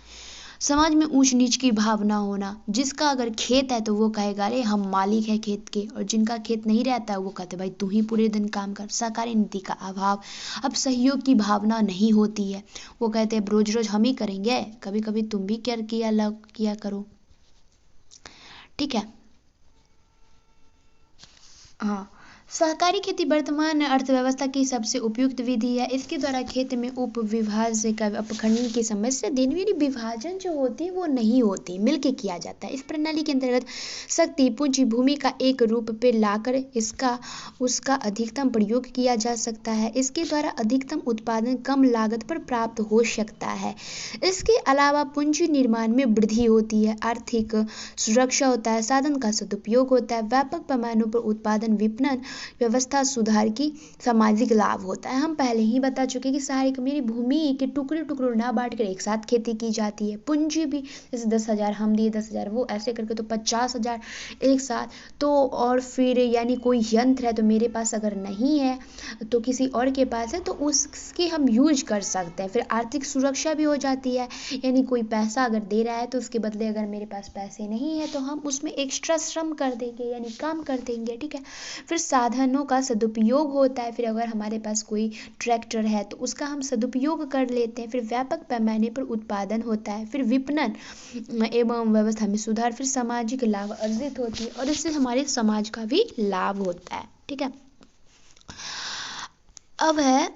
समाज में ऊंच नीच की भावना होना। जिसका अगर खेत है तो वो कहेगा अरे हम मालिक है खेत के, और जिनका खेत नहीं रहता है वो कहते भाई तू ही पूरे दिन काम कर। सहकारी नीति का अभाव, अब सहयोग की भावना नहीं होती है, वो कहते हैं रोज रोज हम ही करेंगे, कभी कभी तुम भी किया करो। ठीक है, हाँ, सहकारी खेती वर्तमान अर्थव्यवस्था की सबसे उपयुक्त विधि है। इसके द्वारा खेत में उपविभाज्य का अपखंडन की समस्या दिन यानी विभाजन जो होती है वो नहीं होती, मिलके किया जाता है। इस प्रणाली के अंतर्गत शक्ति पूंजी भूमि का एक रूप पे लाकर उसका अधिकतम प्रयोग किया जा सकता है। इसके द्वारा अधिकतम उत्पादन कम लागत पर प्राप्त हो सकता है। इसके अलावा पूंजी निर्माण में वृद्धि होती है, आर्थिक सुरक्षा होता है, साधन का सदुपयोग होता है, व्यापक पैमानों पर उत्पादन, विपणन व्यवस्था सुधार की सामाजिक लाभ होता है। हम पहले ही बता चुके कि सारी मेरी भूमि के टुकड़े टुकड़ों ना बांट कर एक साथ खेती की जाती है। पूंजी भी जैसे 10,000 हम दिए, 10,000 वो, ऐसे करके तो 50,000 एक साथ। तो और फिर यानी कोई यंत्र है तो मेरे पास अगर नहीं है तो किसी और के पास है तो उसके हम यूज कर सकते हैं। फिर आर्थिक सुरक्षा भी हो जाती है, यानी कोई पैसा अगर दे रहा है तो उसके बदले अगर मेरे पास पैसे नहीं है तो हम उसमें एक्स्ट्रा श्रम कर देंगे, यानी काम कर देंगे। ठीक है, फिर साधनों का सदुपयोग होता है। फिर अगर हमारे पास कोई ट्रैक्टर है तो उसका हम सदुपयोग कर लेते हैं। फिर व्यापक पैमाने पर उत्पादन होता है, फिर विपणन एवं व्यवस्था में सुधार, फिर सामाजिक लाभ अर्जित होती है, और इससे हमारे समाज का भी लाभ होता है। ठीक है, अब है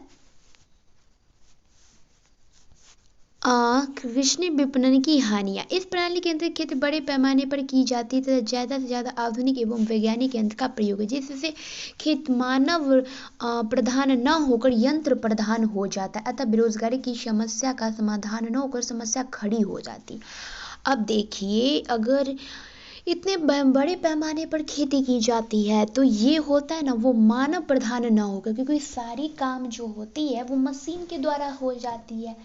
कृषि विपणन की हानियाँ। इस प्रणाली के अंतर्गत खेती बड़े पैमाने पर की जाती है तथा ज़्यादा से ज़्यादा आधुनिक एवं वैज्ञानिक यंत्र का प्रयोग है, जिससे खेत मानव प्रधान न होकर यंत्र प्रधान हो जाता है, अतः बेरोजगारी की समस्या का समाधान न होकर समस्या खड़ी हो जाती। अब देखिए, अगर इतने बड़े पैमाने पर खेती की जाती है तो ये होता है ना, वो मानव प्रधान ना होकर, क्योंकि सारी काम जो होती है वो मशीन के द्वारा हो जाती है,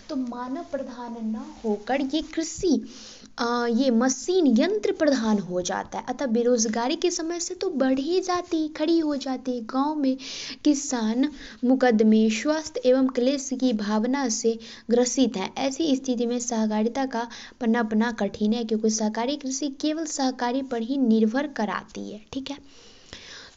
तो मानव प्रधान ना होकर ये कृषि ये मशीन यंत्र प्रधान हो जाता है, अतः बेरोजगारी की समस्या तो बढ़ ही जाती, खड़ी हो जाती है। गांव में किसान मुकदमे, स्वास्थ्य एवं क्लेश की भावना से ग्रसित है। ऐसी स्थिति में सहकारिता का पनपना कठिन है, क्योंकि सहकारी कृषि केवल सहकारी पर ही निर्भर कराती है। ठीक है,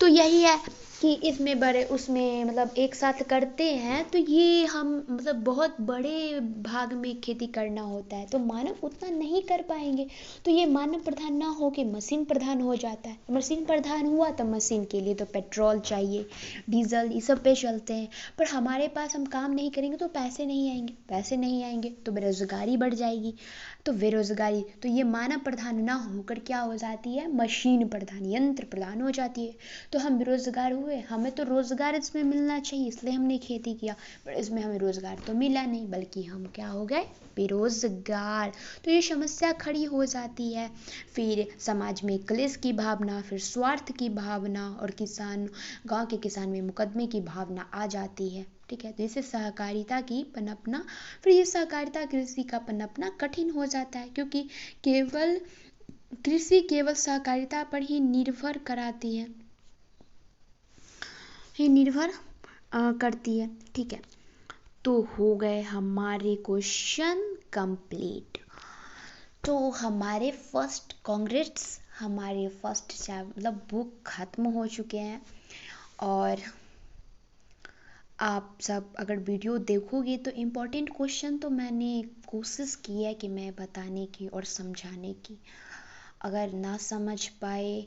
तो यही है कि इसमें बड़े उसमें मतलब एक साथ करते हैं तो ये हम मतलब बहुत बड़े भाग में खेती करना होता है, तो मानव उतना नहीं कर पाएंगे, तो ये मानव प्रधान ना हो के मशीन प्रधान हो जाता है। मशीन प्रधान हुआ तो मशीन के लिए तो पेट्रोल चाहिए, डीजल, ये सब पे चलते हैं, पर हमारे पास हम काम नहीं करेंगे तो पैसे नहीं आएंगे, पैसे नहीं आएंगे तो बेरोजगारी बढ़ जाएगी, तो बेरोजगारी तो ये मानव प्रधान ना होकर क्या हो जाती है, मशीन प्रधान, यंत्र प्रधान हो जाती है। तो हम बेरोजगार हुए, हमें तो रोजगार इसमें मिलना चाहिए, इसलिए हमने खेती किया, पर इसमें हमें रोजगार तो मिला नहीं, बल्कि हम क्या हो गए, बेरोजगार। तो ये समस्या खड़ी हो जाती है। फिर समाज में क्लेश की भावना, फिर स्वार्थ की भावना, और गांव के किसान में मुकदमे की भावना आ जाती है। ठीक है, तो इससे सहकारिता की पनपना, फिर ये सहकारिता कृषि का पनपना कठिन हो जाता है, क्योंकि कृषि केवल सहकारिता पर ही निर्भर कराती है, निर्भर करती है। ठीक है, तो हो गए हमारे क्वेश्चन कंप्लीट। तो हमारे फर्स्ट कांग्रेट्स, हमारे फर्स्ट मतलब बुक खत्म हो चुके हैं, और आप सब अगर वीडियो देखोगे तो इम्पोर्टेंट क्वेश्चन तो मैंने कोशिश की है कि मैं बताने की और समझाने की। अगर ना समझ पाए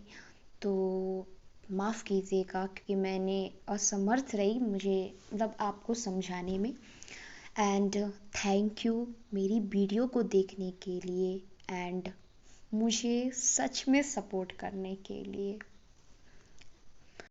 तो माफ़ कीजिएगा, क्योंकि मैंने असमर्थ रही मुझे मतलब आपको समझाने में। एंड थैंक यू मेरी वीडियो को देखने के लिए एंड मुझे सच में सपोर्ट करने के लिए।